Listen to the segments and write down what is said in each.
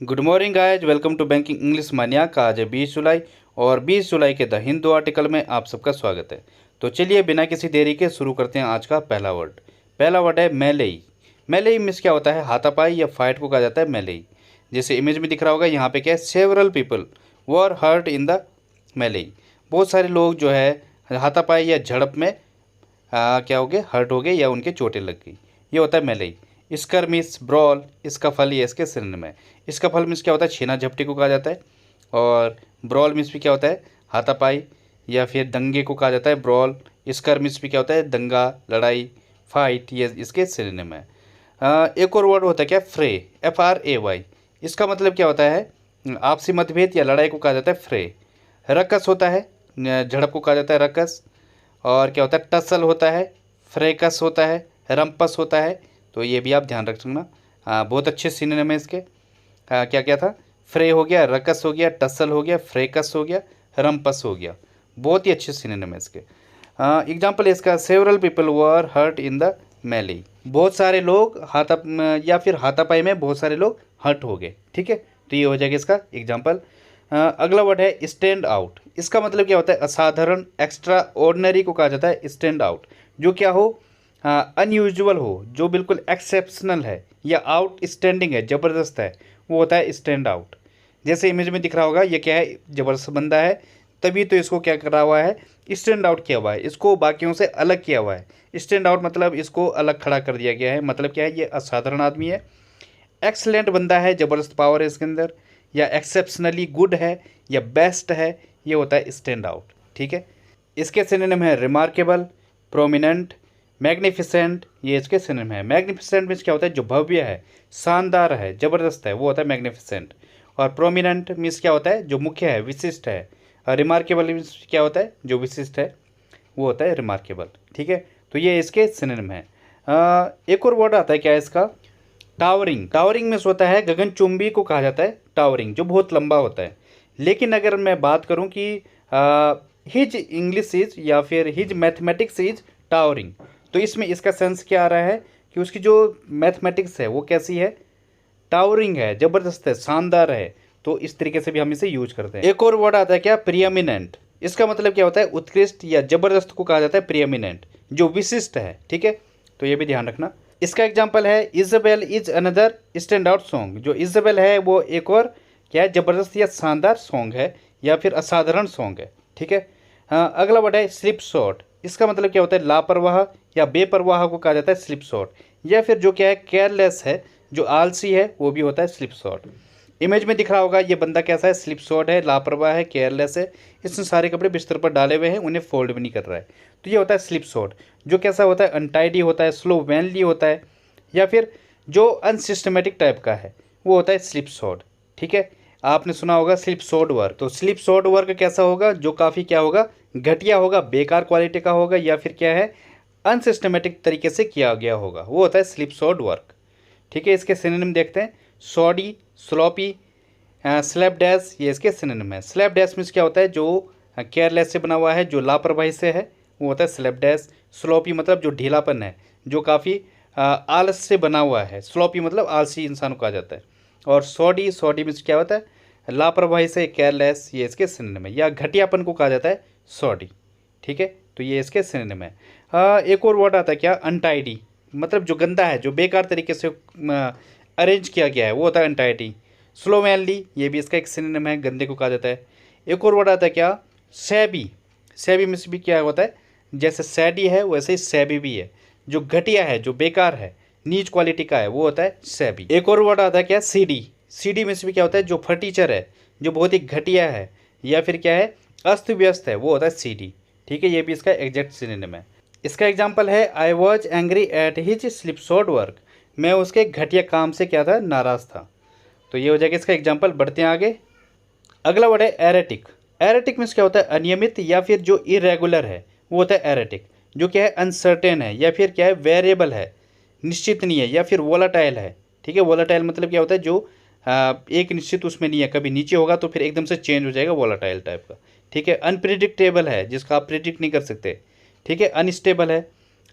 Good morning guys, welcome to banking English mania का। आज है 20 जुलाई और 20 जुलाई के द हिंदू आर्टिकल में आप सबका स्वागत है। तो चलिए बिना किसी देरी के शुरू करते हैं आज का पहला वर्ड। पहला वर्ड है मेलेई। मेलेई मीन्स क्या होता है? हाथापाई या फाइट को कहा जाता है मेलेई। जैसे इमेज में दिख रहा होगा, यहाँ पे क्या है, several people were hurt in the melee. बहुत सारे लोग जो है हाथापाई या झड़प में क्या हो गए, हर्ट हो गए या उनके चोटें लग गई। ये होता है मेलेई। स्कर मीन्स ब्रॉल, इसका फल ये इसके सिनोनिम है। इसका फल मीन्स क्या होता है? छीना झपटी को कहा जाता है। और ब्रॉल मीन्स भी क्या होता है? हाथापाई या फिर दंगे को कहा जाता है ब्रॉल। स्कर मीन्स भी क्या होता है? दंगा, लड़ाई, फाइट, ये इसके सिनोनिम है। एक और वर्ड होता है क्या? फ्रे, FRAY। इसका मतलब क्या होता है? आपसी मतभेद या लड़ाई को कहा जाता है फ्रे। रकस होता है, झड़प को कहा जाता है रकस। और क्या होता है? टसल होता है, फ्रेकस होता है, रम्पस होता है। तो ये भी आप ध्यान रखना। बहुत अच्छे सिनोनिम है इसके। क्या क्या था? फ्रे हो गया, रकस हो गया, टसल हो गया, फ्रेकस हो गया, रम्पस हो गया। बहुत ही अच्छे सिनोनिम है इसके। एग्जाम्पल इसका, several people were hurt in the melee. बहुत सारे लोग या फिर हाथापाई में बहुत सारे लोग हर्ट हो गए। ठीक है, तो ये हो जाएगा इसका एग्जाम्पल। अगला वर्ड है स्टैंड आउट। इसका मतलब क्या होता है? असाधारण, एक्स्ट्रा ऑर्डिनरी को कहा जाता है स्टैंड आउट। जो क्या हो? अनयूजुअल हो, जो बिल्कुल एक्सेप्शनल है या आउट स्टैंडिंग है, ज़बरदस्त है, वो होता है स्टैंड आउट। जैसे इमेज में दिख रहा होगा, ये क्या है? ज़बरदस्त बंदा है, तभी तो इसको क्या करा हुआ है? स्टैंड आउट किया हुआ है, इसको बाकियों से अलग किया हुआ है। स्टैंड आउट मतलब इसको अलग खड़ा कर दिया गया है। मतलब क्या है? ये असाधारण आदमी है, एक्सलेंट बंदा है, ज़बरदस्त पावर है इसके अंदर, या एक्सेप्शनली गुड है, या बेस्ट है। ये होता है स्टैंड आउट। ठीक है, इसके सिनोनिम है रिमार्केबल, प्रोमिनेंट, मैग्निफिसेंट। ये इसके सिनोनिम है। मैग्निफिसेंट मीन्स क्या होता है? जो भव्य है, शानदार है, ज़बरदस्त है, वो होता है मैग्निफिसेंट। और प्रोमिनेंट मीन्स क्या होता है? जो मुख्य है, विशिष्ट है। और रिमार्केबल मीन्स क्या होता है? जो विशिष्ट है, वो होता है रिमार्केबल। ठीक है, तो ये इसके सिनोनिम है। एक और वर्ड आता है क्या इसका? टावरिंग। टावरिंग मीन्स होता है गगनचुंबी को कहा जाता है टावरिंग, जो बहुत लंबा होता है। लेकिन अगर मैं बात करूं कि हिज इंग्लिश इज या फिर हिज मैथमेटिक्स इज टावरिंग, तो इसमें इसका सेंस क्या आ रहा है कि उसकी जो मैथमेटिक्स है वो कैसी है? टावरिंग है, ज़बरदस्त है, शानदार है। तो इस तरीके से भी हम इसे यूज करते हैं। एक और वर्ड आता है क्या? प्रियमिनेंट। इसका मतलब क्या होता है? उत्कृष्ट या ज़बरदस्त को कहा जाता है प्रियमिनेंट, जो विशिष्ट है। ठीक है, तो ये भी ध्यान रखना। इसका एग्जाम्पल है Isabel is another stand out song. जो इज़ाबेल है वो एक और क्या है? ज़बरदस्त या शानदार सॉन्ग है, या फिर असाधारण सॉन्ग है। ठीक है, अगला वर्ड है स्लिप शॉट। इसका मतलब क्या होता है? लापरवाह या बेपरवाह को कहा जाता है स्लिप शॉट। या फिर जो क्या है? केयरलेस है, जो आलसी है, वो भी होता है स्लिप शॉट। इमेज में दिख रहा होगा, ये बंदा कैसा है? स्लिप शॉट है, लापरवाह है, केयरलेस है। इसने सारे कपड़े बिस्तर पर डाले हुए हैं, उन्हें फोल्ड भी नहीं कर रहा है। तो ये होता है स्लिप शॉट। जो कैसा होता है? अनटाइडी होता है, स्लो वैनली होता है, या फिर जो अनसिस्टमेटिक टाइप का है, वो होता है स्लिप शॉट। ठीक है, आपने सुना होगा स्लिप शॉट वर्क। तो स्लिप शॉट वर्क कैसा होगा? जो काफ़ी क्या होगा? घटिया होगा, बेकार क्वालिटी का होगा, या फिर क्या है? अनसिस्टमेटिक तरीके से किया गया होगा, वो होता है स्लिप शॉट वर्क। ठीक है, इसके सिनोनिम देखते हैं। सॉडी, स्लॉपी, स्लैप डैश, ये इसके सिनोनिम है। स्लैप डैश मीन्स क्या होता है? जो केयरलेस से बना हुआ है, जो लापरवाही से है, वो होता है स्लैप डैश। स्लॉपी मतलब जो ढीलापन है, जो काफ़ी आलस से बना हुआ है। स्लॉपी मतलब आलसी इंसान को कहा जाता है। और सॉडी, सॉडी मीन्स क्या होता है? लापरवाही से, केयरलेस, ये इसके सिनोनिम है। या घटियापन को कहा जाता है सॉडी। ठीक है, तो ये इसके सिनोनिम है। एक और वर्ड आता है क्या? अनटाइडी। मतलब जो गंदा है, जो बेकार तरीके से अरेंज किया गया है, वो होता है अनटाइडी। स्लोवैनली, ये भी इसका एक सिनोनिम है, गंदे को कहा जाता है। एक और वर्ड आता है क्या? सैबी। सैबी मीन्स भी क्या होता है? जैसे सैडी है वैसे ही सैबी भी है, जो घटिया है, जो बेकार है, नीच क्वालिटी का है, वो होता है सैबी। एक और वर्ड आता है क्या? सीडी। सीडी मीन्स भी क्या होता है? जो फर्टीचर है, जो बहुत ही घटिया है, या फिर क्या है? अस्त व्यस्त है, वो होता है सीडी। ठीक है, ये भी इसका एग्जैक्ट सिनोनिम है। इसका एग्जाम्पल है I was angry at his slip shot work. मैं उसके घटिया काम से क्या था? नाराज़ था। तो ये हो जाएगा इसका एग्जाम्पल। बढ़ते हैं आगे। अगला वर्ड है एरेटिक। एरेटिक मीन्स क्या होता है? अनियमित या फिर जो इरेगुलर है, वो होता है एरेटिक। जो क्या है? अनसर्टेन है, या फिर क्या है? वेरिएबल है, निश्चित नहीं है, या फिर वोलाटाइल है। ठीक है, वोलाटाइल मतलब क्या होता है? जो एक निश्चित उसमें नहीं है, कभी नीचे होगा तो फिर एकदम से चेंज हो जाएगा, वोलाटाइल टाइप का। ठीक है, अनप्रिडिक्टेबल है, जिसका आप प्रिडिक्ट नहीं कर सकते। ठीक है, अनस्टेबल है,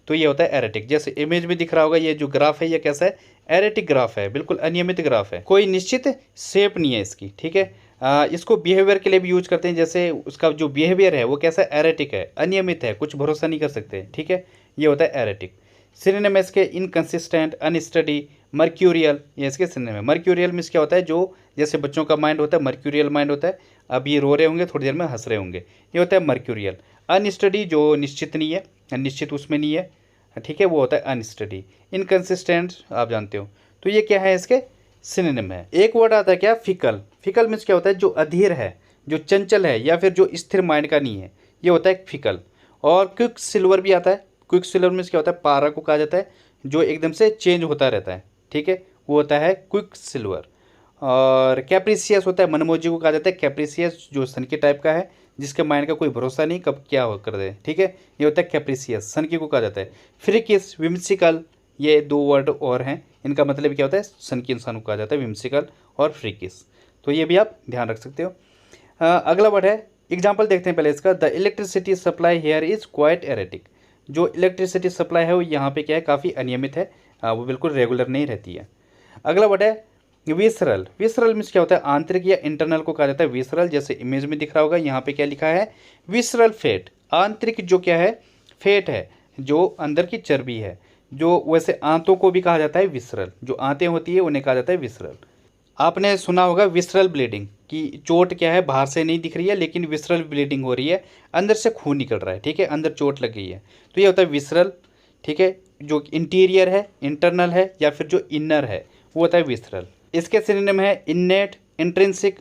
तो ये होता है एरेटिक। जैसे इमेज में दिख रहा होगा, ये जो ग्राफ है ये कैसा है? एरेटिक ग्राफ है, बिल्कुल अनियमित ग्राफ है, कोई निश्चित शेप नहीं है इसकी, ठीक है। इसको बिहेवियर के लिए भी यूज करते हैं, जैसे उसका जो बिहेवियर है वो कैसा एरेटिक है, अनियमित है, कुछ भरोसा नहीं कर सकते, ठीक है, ये होता है एरेटिक। सिनोनिम है इसके इनकंसिस्टेंट, अनस्टडी, मर्क्यूरियल, ये इसके सिनोनिम है। मर्क्यूरियल मीन्स क्या होता है, जो जैसे बच्चों का माइंड होता है मर्क्यूरियल माइंड होता है, अब ये रो रहे होंगे थोड़ी देर में हंस रहे होंगे, ये होता है मर्क्यूरियल। अनस्टडी जो निश्चित नहीं है, निश्चित उसमें नहीं है, ठीक है, वो होता है अनस्टडी। इनकंसिस्टेंट आप जानते हो। तो ये क्या है, इसके सिनोनिम है। एक वर्ड आता है क्या, फिकल। फिकल मीन्स क्या होता है, जो अधीर है, जो चंचल है, या फिर जो स्थिर माइंड का नहीं है, ये होता है फिकल। और क्विक सिल्वर भी आता है। क्विक सिल्वर मीन्स क्या होता है, पारा को कहा जाता है जो एकदम से चेंज होता रहता है, ठीक है, वो होता है क्विक सिल्वर। और कैप्रिसियस होता है, मनमोजी को कहा जाता है कैप्रिसियस, जो सनकी टाइप का है, जिसके माइंड का कोई भरोसा नहीं कब क्या हो कर दे, ठीक है, ये होता है कैप्रिसियस, सनकी को कहा जाता है। फ्रिकिस, विम्सिकल, ये दो वर्ड और हैं, इनका मतलब क्या होता है, सनकी इंसान को कहा जाता है विम्सिकल और फ्रिकिस। तो ये भी आप ध्यान रख सकते हो। अगला वर्ड है, एग्जाम्पल देखते हैं पहले इसका। The electricity supply here is quite erratic. जो इलेक्ट्रिसिटी सप्लाई है वो यहाँ पे क्या है, काफ़ी अनियमित है, वो बिल्कुल रेगुलर नहीं रहती है। अगला वर्ड है विसरल। विसरल मीन्स क्या होता है, आंतरिक या इंटरनल को कहा जाता है विसरल। जैसे इमेज में दिख रहा होगा, यहाँ पे क्या लिखा है, विसरल फैट। आंतरिक जो क्या है, फैट है, जो अंदर की चर्बी है, जो वैसे आंतों को भी कहा जाता है विसरल, जो आंतें होती है उन्हें कहा जाता है विसरल। आपने सुना होगा विसरल ब्लीडिंग, कि चोट क्या है, बाहर से नहीं दिख रही है लेकिन विसरल ब्लीडिंग हो रही है, अंदर से खून निकल रहा है, ठीक है, अंदर चोट लग गई है, तो ये होता है विसरल, ठीक है। जो इंटीरियर है, इंटरनल है, या फिर जो इनर है, वो होता है विसरल। इसके सिनोनिम है इन्नेट, इंट्रिंसिक,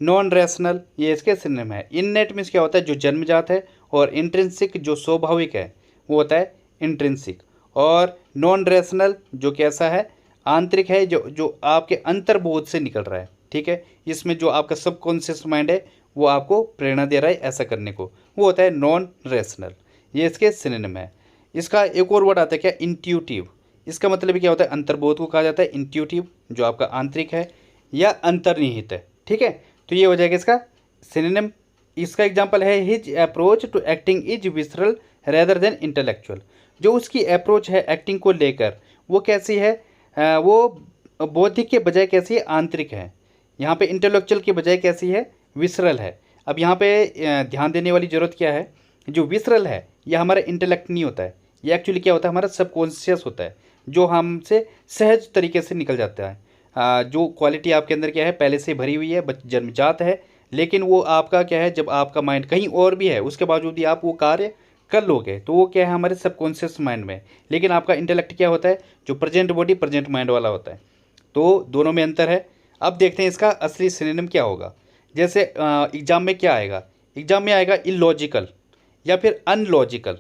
नॉन रैशनल, ये इसके सिनोनिम है। इन्नेट मीन्स क्या होता है, जो जन्मजात है, और इंट्रिंसिक जो स्वाभाविक है, वो होता है इंट्रिंसिक। और नॉन रैशनल जो कैसा है, आंतरिक है, जो जो आपके अंतर्बोध से निकल रहा है, ठीक है, इसमें जो आपका सबकॉन्शियस माइंड है वो आपको प्रेरणा दे रहा है ऐसा करने को, वो होता है नॉन रैशनल। ये इसके सिनोनिम है। इसका एक और वर्ड आता है क्या, इंट्यूटिव। इसका मतलब क्या होता है, अंतर्बोध को कहा जाता है इंट्यूटिव, जो आपका आंतरिक है या अंतर्निहित है, ठीक है। तो ये हो जाएगा इसका सिनोनिम। इसका एग्जांपल है, his approach to acting is visceral rather than intellectual. जो उसकी अप्रोच है एक्टिंग को लेकर, वो कैसी है, वो बौद्धिक के बजाय कैसी है, आंतरिक है। यहाँ पे इंटेलेक्चुअल की बजाय कैसी है, विसरल है। अब यहाँ पे ध्यान देने वाली ज़रूरत क्या है, जो विसरल है यह हमारा इंटेलेक्ट नहीं होता है, ये एक्चुअली क्या होता है, हमारा सबकॉन्शियस होता है, जो हमसे सहज तरीके से निकल जाता है। जो क्वालिटी आपके अंदर क्या है, पहले से भरी हुई है, जन्मजात है, लेकिन वो आपका क्या है, जब आपका माइंड कहीं और भी है उसके बावजूद भी आप वो कार्य कर लोगे, तो वो क्या है, हमारे सबकॉन्शियस माइंड में। लेकिन आपका इंटेलेक्ट क्या होता है, जो प्रेजेंट बॉडी प्रेजेंट माइंड वाला होता है। तो दोनों में अंतर है। अब देखते हैं इसका असली सिनोनिम क्या होगा। जैसे एग्जाम में क्या आएगा, एग्जाम में आएगा इलॉजिकल या फिर अनलॉजिकल,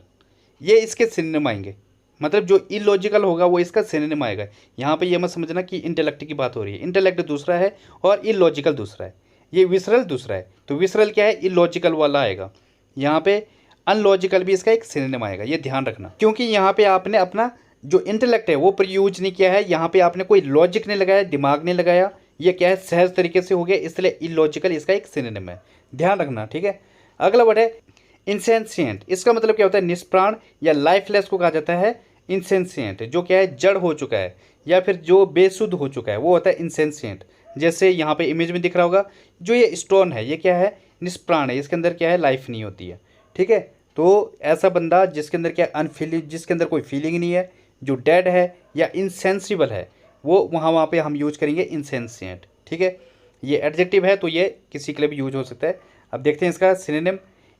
ये इसके सिनोनिम आएंगे। मतलब जो इलॉजिकल होगा वो इसका सिनोनिम आएगा। यहाँ पे ये मत समझना कि इंटेलेक्ट की बात हो रही है, इंटेलेक्ट दूसरा है और इलॉजिकल दूसरा है, ये विसरल दूसरा है। तो विसरल क्या है, इलॉजिकल वाला आएगा। यहाँ पे अनलॉजिकल भी इसका एक सिनोनिम आएगा, ये ध्यान रखना, क्योंकि यहाँ पे आपने अपना जो इंटेलेक्ट है वो यूज नहीं किया है, यहाँ पे आपने कोई लॉजिक नहीं लगाया, दिमाग नहीं लगाया, ये क्या है, सहज तरीके से हो गया, इसलिए इलॉजिकल इसका एक सिनोनिम है, ध्यान रखना, ठीक है। अगला वर्ड है इंसेंशिएंट। इसका मतलब क्या होता है, निष्प्राण या लाइफलेस को कहा जाता है इंसेंशिएंट। जो क्या है, जड़ हो चुका है या फिर जो बेसुध हो चुका है, वो होता है इंसेंशिएंट। जैसे यहाँ पे इमेज में दिख रहा होगा, जो ये स्टोन है ये क्या है, निष्प्राण है, इसके अंदर क्या है, लाइफ नहीं होती है, ठीक है। तो ऐसा बंदा जिसके अंदर क्या अनफीलिंग, जिसके अंदर कोई फीलिंग नहीं है, जो डेड है या इनसेंसिबल है, वो वहाँ पे हम यूज करेंगे इंसेंशिएंट, ठीक है। ये एडजेक्टिव है तो ये किसी के लिए भी यूज हो सकता है। अब देखते हैं इसका सिनोनिम,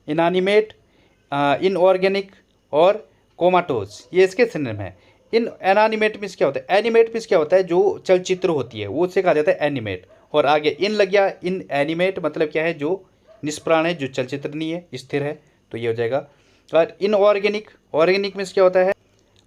इनएनिमेट, इनऑर्गेनिक और कोमाटोज, ये इसके सिनोनिम है। इन एनानिमेट मीन्स क्या होता है, एनिमेट मीन्स क्या होता है, जो चलचित्र होती है वो उससे कहा जाता है एनिमेट। और आगे इन लग गया, इन एनिमेट मतलब क्या है, जो निष्प्राण है, जो चलचित्र नहीं है, स्थिर है, तो ये हो जाएगा। और इनऑर्गेनिक, ऑर्गेनिक मीन्स क्या होता है,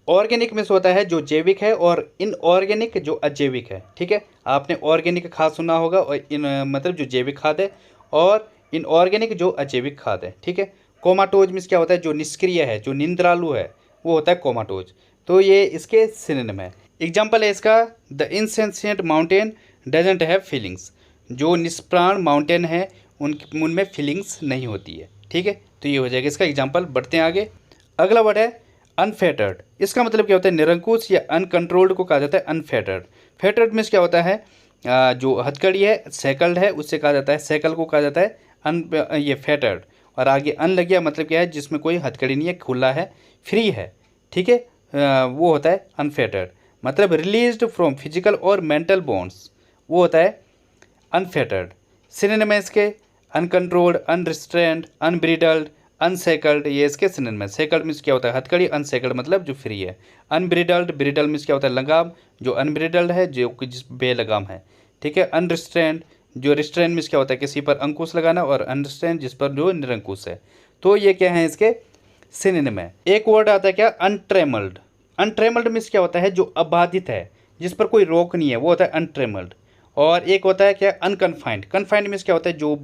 ऑर्गेनिक मीन्स होता है जो जैविक है, और इनऑर्गेनिक जो अजैविक है, ठीक है। आपने ऑर्गेनिक खाद सुना होगा, और इन मतलब जो जैविक खाद है, और इनऑर्गेनिक जो अजैविक खाद है, ठीक है। कोमाटोज मीन्स क्या होता है, जो निष्क्रिय है, जो निंद्रालु है, वो होता है कोमाटोज। तो ये इसके सिनोनिम है। एग्जाम्पल है इसका, the insentient mountain doesn't have feelings. जो निष्प्राण माउंटेन है उनमें फीलिंग्स नहीं होती है, ठीक है। तो ये हो जाएगा इसका एग्जाम्पल। बढ़ते हैं आगे। अगला वर्ड है अनफेटर्ड, इसका मतलब क्या होता है, निरंकुश या अनकंट्रोल्ड को कहा जाता है अनफेटर्ड। फेटर्ड मीन्स क्या होता है, जो हथकड़ी है सैकल्ड है उससे कहा जाता है, सैकल को कहा जाता है अन, ये फेटर्ड। और आगे अन लग गया मतलब क्या है, जिसमें कोई हथकड़ी नहीं है, खुला है, फ्री है, ठीक है, वो होता है अनफेटर्ड। मतलब रिलीज्ड फ्रॉम फिजिकल और मेंटल बॉन्ड्स, वो होता है अनफेटर्ड। सिनोनिम है इसके अनकंट्रोल्ड, अनरिस्ट्रेंड, अनब्रिडल्ड, अनसेकल्ड, ये इसके सिनोनिम है। सेकल्ड मीन्स क्या होता है हथकड़ी, अनसेकल्ड मतलब जो फ्री है। अनब्रिडल्ड, ब्रिडल मीन्स क्या होता है लगाम, जो अनब्रिडल्ड है जो कि जिस बेलगाम है, ठीक है। अनरिस्ट्रेंड, जो रिस्ट्रेंड मीन्स क्या होता है किसी पर अंकुश लगाना, और अनरिस्ट्रेंड जिस पर जो निरंकुश है। तो ये क्या है इसके सिनोनिम है। एक वर्ड आता है क्या, अनट्रेमल्ड। अनट्रेमल्ड मीन्स क्या होता है, जो अबाधित है, जिस पर कोई रोक नहीं है, वो होता है अनट्रेमल्ड। और एक होता है क्या, अनकन्फाइंड। कन्फाइंड मीन्स क्या होता है, जो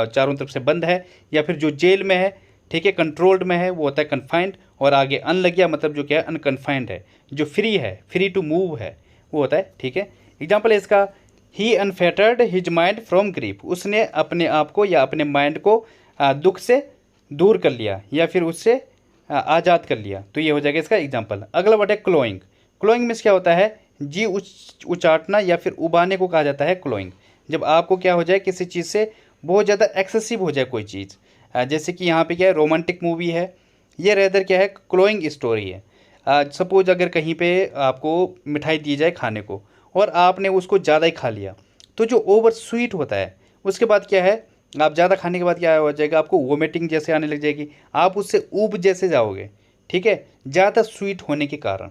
चारों तरफ से बंद है या फिर जो जेल में है, ठीक है, कंट्रोल्ड में है, वो होता है कन्फाइंड। और आगे अन लग गया मतलब जो क्या है अनकन्फाइंड है, जो फ्री है, फ्री टू मूव है, वो होता है, ठीक है। एग्जाम्पल है इसका, he unfettered his mind from grief, उसने अपने आप को या अपने माइंड को दुख से दूर कर लिया या फिर उससे आज़ाद कर लिया। तो ये हो जाएगा इसका एग्जाम्पल। अगला वर्ड है क्लोइंग। क्लोइंग मीन्स क्या होता है, जी उचाटना या फिर उबाने को कहा जाता है क्लोइंग। जब आपको क्या हो जाए, किसी चीज़ से बहुत ज़्यादा एक्सेसिव हो जाए कोई चीज़, जैसे कि यहाँ पे क्या है रोमांटिक मूवी है, ये रेदर क्या है क्लोइंग स्टोरी है। सपोज अगर कहीं पे आपको मिठाई दी जाए खाने को और आपने उसको ज़्यादा ही खा लिया, तो जो ओवर स्वीट होता है उसके बाद क्या है, आप ज़्यादा खाने के बाद क्या हो जाएगा, आपको वोमिटिंग जैसे आने लग जाएगी, आप उससे ऊब जैसे जाओगे, ठीक है, ज़्यादा स्वीट होने के कारण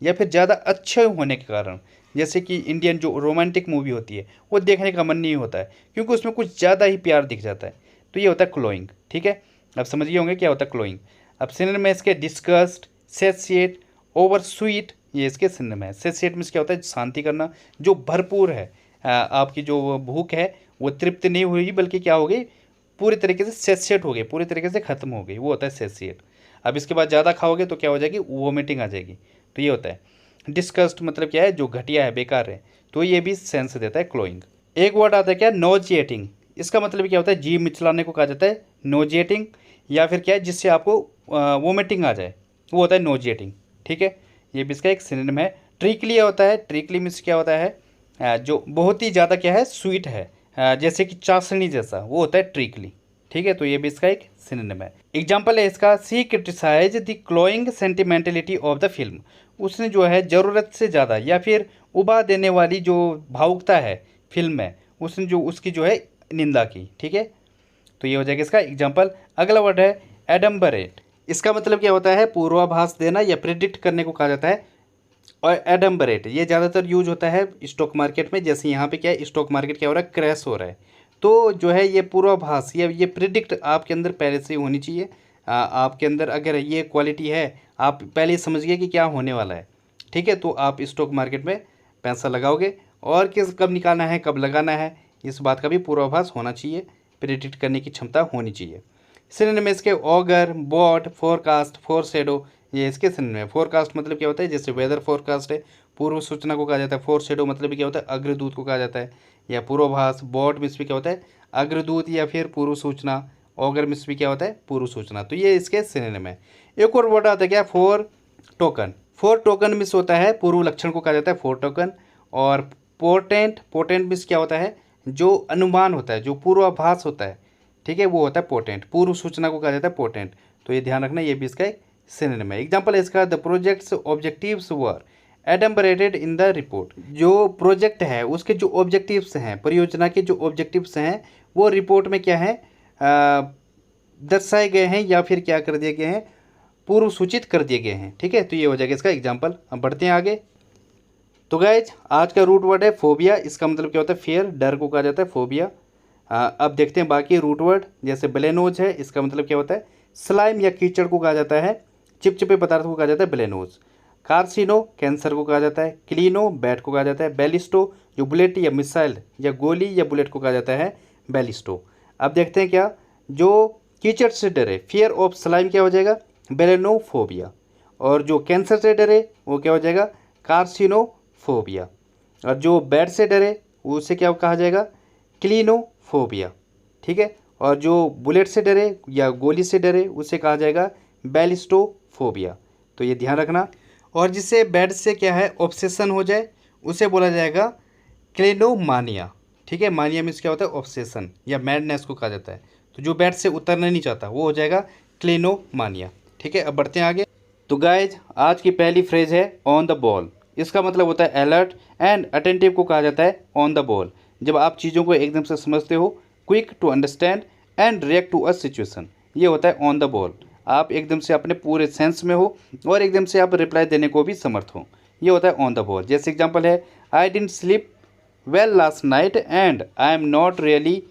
या फिर ज़्यादा अच्छे होने के कारण। जैसे कि इंडियन जो रोमांटिक मूवी होती है वो देखने का मन नहीं होता है, क्योंकि उसमें कुछ ज़्यादा ही प्यार दिख जाता है। तो ये होता है क्लोइंग, ठीक है। अब समझ गए होंगे क्या होता है क्लोइंग। अब सिनोनिम में इसके डिस्गस्ट, सेसिएट, ओवर स्वीट, ये इसके सिनोनिम है। सेसिएट मीन्स क्या होता है, शांति करना, जो भरपूर है, आपकी जो भूख है वो तृप्त नहीं हुई बल्कि क्या हो गई, पूरी तरीके से सेसिएट हो गई, पूरी तरीके से ख़त्म हो गई, वो होता है सेसिएट। अब इसके बाद ज़्यादा खाओगे तो क्या हो जाएगी, वोमिटिंग आ जाएगी। तो ये होता है डिस्कस्ट, मतलब क्या है, जो घटिया है, बेकार है। तो ये भी सेंस देता है क्लोइंग। एक वर्ड आता है क्या, नोजिएटिंग। इसका मतलब क्या होता है, जीभ मिचलाने को कहा जाता है नोजिएटिंग, या फिर क्या है जिससे आपको वोमिटिंग आ जाए, वो होता है नोजिएटिंग, ठीक है। ये भी इसका एक सिनोनिम है। ट्रिकली होता है, ट्रिकली मीन्स क्या होता है, जो बहुत ही ज़्यादा क्या है स्वीट है, जैसे कि चाशनी जैसा, वो होता है ट्रिकली, ठीक है। तो ये भी इसका एक सिनोनिम है। एग्जाम्पल है इसका, she criticise the cloying sentimentality of the film. उसने जो है ज़रूरत से ज़्यादा या फिर उबा देने वाली जो भावुकता है फिल्म में, उसने जो उसकी जो है निंदा की, ठीक है। तो ये हो जाएगा इसका एग्जाम्पल। अगला वर्ड है एडम्बरेट। इसका मतलब क्या होता है, पूर्वाभास देना या प्रिडिक्ट करने को कहा जाता है। और एडम्बरेट ये ज़्यादातर यूज होता है स्टॉक मार्केट में। जैसे यहाँ पे क्या है, स्टॉक मार्केट क्या हो रहा है, क्रैश हो रहा है, तो जो है ये पूर्वाभास या ये प्रिडिक्ट आपके अंदर पहले से ही होनी चाहिए। आपके अंदर अगर ये क्वालिटी है, आप पहले ही समझ गए कि क्या होने वाला है, ठीक है, तो आप स्टॉक मार्केट में पैसा लगाओगे। और किस कब निकालना है, कब लगाना है, इस बात का भी पूर्वाभास होना चाहिए, प्रिडिक्ट करने की क्षमता होनी चाहिए। सिनोनिम में इसके ऑगर, बॉट, फोरकास्ट, फोरशैडो, ये इसके सिनोनिम है। फोरकास्ट मतलब क्या होता है, जैसे वेदर फोरकास्ट है, पूर्व सूचना को कहा जाता है। फोरशैडो मतलब क्या होता है, अग्रदूत को कहा जाता है या पूर्वाभास। बॉट मिस भी क्या होता है, अग्रदूत या फिर पूर्व सूचना। ऑगर मिस भी क्या होता है, पूर्व सूचना। तो ये इसके सिनोनिम है। एक और वर्ड आता है क्या, four token. Four token miss होता है, पूर्व लक्षण को कहा जाता है फोर टोकन। और पोर्टेंट, पोर्टेंट मिस क्या होता है, जो अनुमान होता है, जो पूर्वाभास होता है, ठीक है, वो होता है पोर्टेंट। पूर्व सूचना को कहा जाता है पोर्टेंट। तो ये ध्यान रखना, ये भी इसका एक सिनोनिम है। एग्जाम्पल है इसका, the projects objectives were adumbrated in the report. जो प्रोजेक्ट है उसके जो ऑब्जेक्टिव्स हैं, परियोजना के जो ऑब्जेक्टिव्स हैं, वो रिपोर्ट में क्या है, दर्शाए गए हैं या फिर क्या कर दिए गए हैं, पूर्व सूचित कर दिए गए हैं, ठीक है। तो ये हो जाएगा इसका एग्जाम्पल। हम बढ़ते हैं आगे। तो गाइज आज का रूट वर्ड है फोबिया। इसका मतलब क्या होता है, फियर, डर को कहा जाता है फोबिया। अब देखते हैं बाकी रूट वर्ड। जैसे ब्लेनोज है, इसका मतलब क्या होता है, स्लाइम या कीचड़ को कहा जाता है, चिपचिपे पदार्थ को कहा जाता है ब्लेनोज। कार्सिनो, कैंसर को कहा जाता है। क्लिनो, बैट को कहा जाता है। बैलिस्टो, जो बुलेट या मिसाइल या गोली या बुलेट को कहा जाता है बैलिस्टो। अब देखते हैं क्या, जो कीचड़ से डरे, फियर ऑफ स्लाइम क्या हो जाएगा, बेलेनोफोबिया। और जो कैंसर से डरे वो क्या हो जाएगा, कार्सिनोफोबिया। और जो बैट से डरे उसे क्या कहा जाएगा, क्लिनोफोबिया, ठीक है। और जो बुलेट से डरे या गोली से डरे उसे कहा जाएगा बैलिस्टोफोबिया। तो ये ध्यान रखना। और जिससे बैड से क्या है ऑब्सेशन हो जाए उसे बोला जाएगा क्लेनोमानिया। ठीक है, मानिया मीन्स क्या होता है ऑब्सेशन या मैडनेस को कहा जाता है। तो जो बेड से उतरना नहीं चाहता वो हो जाएगा क्लेनोमानिया। ठीक है, अब बढ़ते हैं आगे। तो गाइज आज की पहली फ्रेज है ऑन द बॉल। इसका मतलब होता है अलर्ट एंड अटेंटिव को कहा जाता है ऑन द बॉल। जब आप चीज़ों को एकदम से समझते हो, quick to understand and react to a situation, ये होता है ऑन द बॉल। आप एकदम से अपने पूरे सेंस में हो और एकदम से आप रिप्लाई देने को भी समर्थ हो, ये होता है ऑन द बॉल। जैसे एग्जांपल है I didn't sleep well last night and I am not really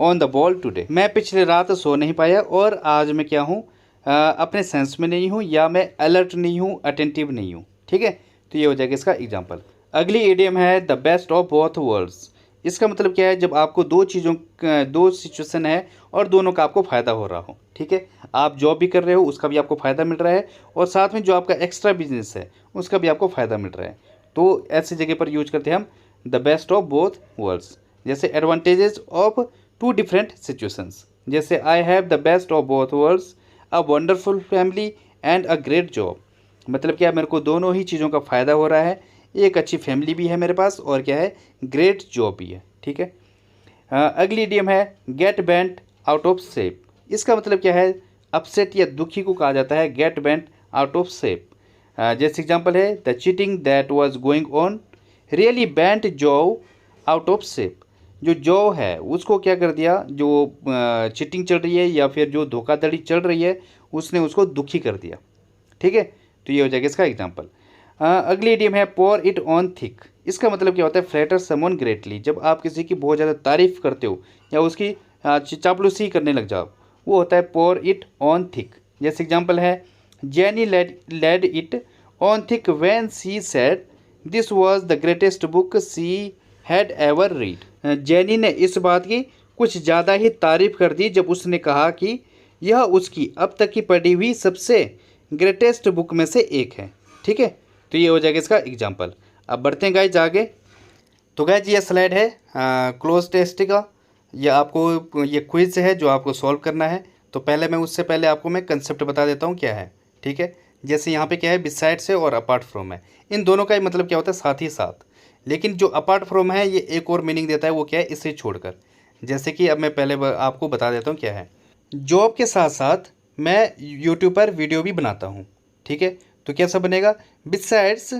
on the ball today. मैं पिछले रात सो नहीं पाया और आज मैं क्या हूँ, अपने सेंस में नहीं हूँ, या मैं अलर्ट नहीं हूँ, अटेंटिव नहीं हूँ। ठीक है, तो ये हो जाएगा इसका एग्जांपल। अगली इडियम है the best of both world's. इसका मतलब क्या है, जब आपको दो सिचुएशन है और दोनों का आपको फ़ायदा हो रहा हो। ठीक है, आप जॉब भी कर रहे हो उसका भी आपको फ़ायदा मिल रहा है और साथ में जो आपका एक्स्ट्रा बिजनेस है उसका भी आपको फ़ायदा मिल रहा है। तो ऐसी जगह पर यूज करते हैं हम the best of both worlds. जैसे advantages of two different situations, जैसे I have the best of both worlds, a wonderful family and a great job. मतलब क्या, मेरे को दोनों ही चीज़ों का फ़ायदा हो रहा है, एक अच्छी फैमिली भी है मेरे पास और क्या है ग्रेट जॉब भी है। ठीक है, अगली इडियम है get bent out of shape. इसका मतलब क्या है, अपसेट या दुखी को कहा जाता है get bent out of shape. जैसे एग्जांपल है the cheating that was going on really bent jaw out of shape. जो जॉ है उसको क्या कर दिया, जो चीटिंग चल रही है या फिर जो धोखाधड़ी चल रही है उसने उसको दुखी कर दिया। ठीक है, तो ये हो जाएगा इसका एग्जांपल। अगली इडियम है पोर इट ऑन थिक। इसका मतलब क्या होता है फ्लैटर समवन ग्रेटली। जब आप किसी की बहुत ज़्यादा तारीफ करते हो या उसकी चापलूसी करने लग जाओ, वो होता है पोर इट ऑन थिक। जैसे एग्जांपल है Jenny laid it on thick when she said this was the greatest book she had ever read. Jenny ने इस बात की कुछ ज़्यादा ही तारीफ कर दी जब उसने कहा कि यह उसकी अब तक की पढ़ी हुई सबसे ग्रेटेस्ट बुक में से एक है। ठीक है, तो ये हो जाएगा इसका एग्जांपल। अब बढ़ते हैं गाइज आगे। तो गाइज ये स्लाइड है क्लोज टेस्ट का, ये आपको ये क्विज है जो आपको सॉल्व करना है। तो पहले मैं उससे पहले आपको मैं कंसेप्ट बता देता हूँ क्या है। ठीक है, जैसे यहाँ पे क्या है बिसाइड से और अपार्ट फ्रॉम है, इन दोनों का ही मतलब क्या होता है साथ ही साथ। लेकिन जो अपार्ट फ्रॉम है ये एक और मीनिंग देता है, वो क्या है इसे छोड़कर। जैसे कि अब मैं पहले आपको बता देता हूँ क्या है। जॉब के साथ साथ मैं यूट्यूब पर वीडियो भी बनाता हूँ। ठीक है, तो कैसा बनेगा, besides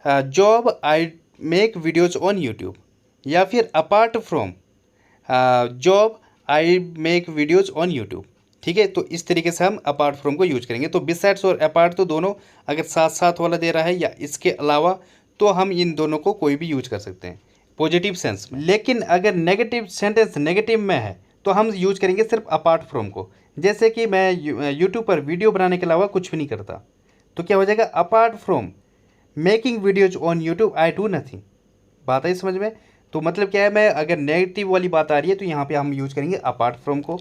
job I make videos on YouTube, या फिर apart from job I make videos on YouTube. ठीक है, तो इस तरीके से हम अपार्ट फ्रॉम को यूज करेंगे। तो बिसाइड्स और अपार्ट तो दोनों अगर साथ साथ वाला दे रहा है या इसके अलावा, तो हम इन दोनों को कोई भी यूज कर सकते हैं पॉजिटिव सेंस में। लेकिन अगर नेगेटिव सेंटेंस नेगेटिव में है तो हम यूज करेंगे सिर्फ अपार्ट फ्रॉम को। जैसे कि मैं यूट्यूब पर वीडियो बनाने के अलावा कुछ भी नहीं करता, तो क्या हो जाएगा apart from making videos on YouTube I do nothing. बात आई समझ में। तो मतलब क्या है, मैं अगर नेगेटिव वाली बात आ रही है तो यहाँ पे हम यूज करेंगे अपार्ट फ्रॉम को।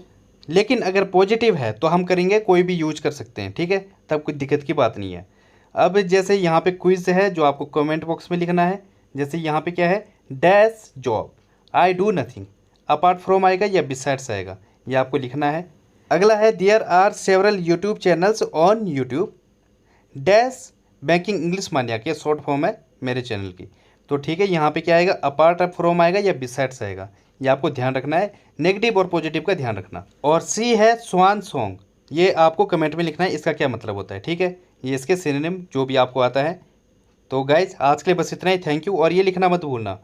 लेकिन अगर पॉजिटिव है तो हम करेंगे कोई भी यूज कर सकते हैं। ठीक है, तब कोई दिक्कत की बात नहीं है। अब जैसे यहाँ पे क्विज है जो आपको कमेंट बॉक्स में लिखना है। जैसे यहाँ पे क्या है dash job I do nothing, apart from आएगा या बिसाइड्स आएगा, ये आपको लिखना है। अगला है there are several YouTube channels on YouTube dash banking English mania के शॉर्ट फॉर्म है मेरे चैनल की। तो ठीक है, यहाँ पे क्या आएगा अपार्ट फ्रॉम आएगा या बिसाइड्स आएगा, ये आपको ध्यान रखना है। नेगेटिव और पॉजिटिव का ध्यान रखना। और सी है स्वान सॉन्ग, ये आपको कमेंट में लिखना है इसका क्या मतलब होता है। ठीक है, ये इसके सिनोनिम जो भी आपको आता है। तो गाइज आज के लिए बस इतना ही, थैंक यू। और ये लिखना मत भूलना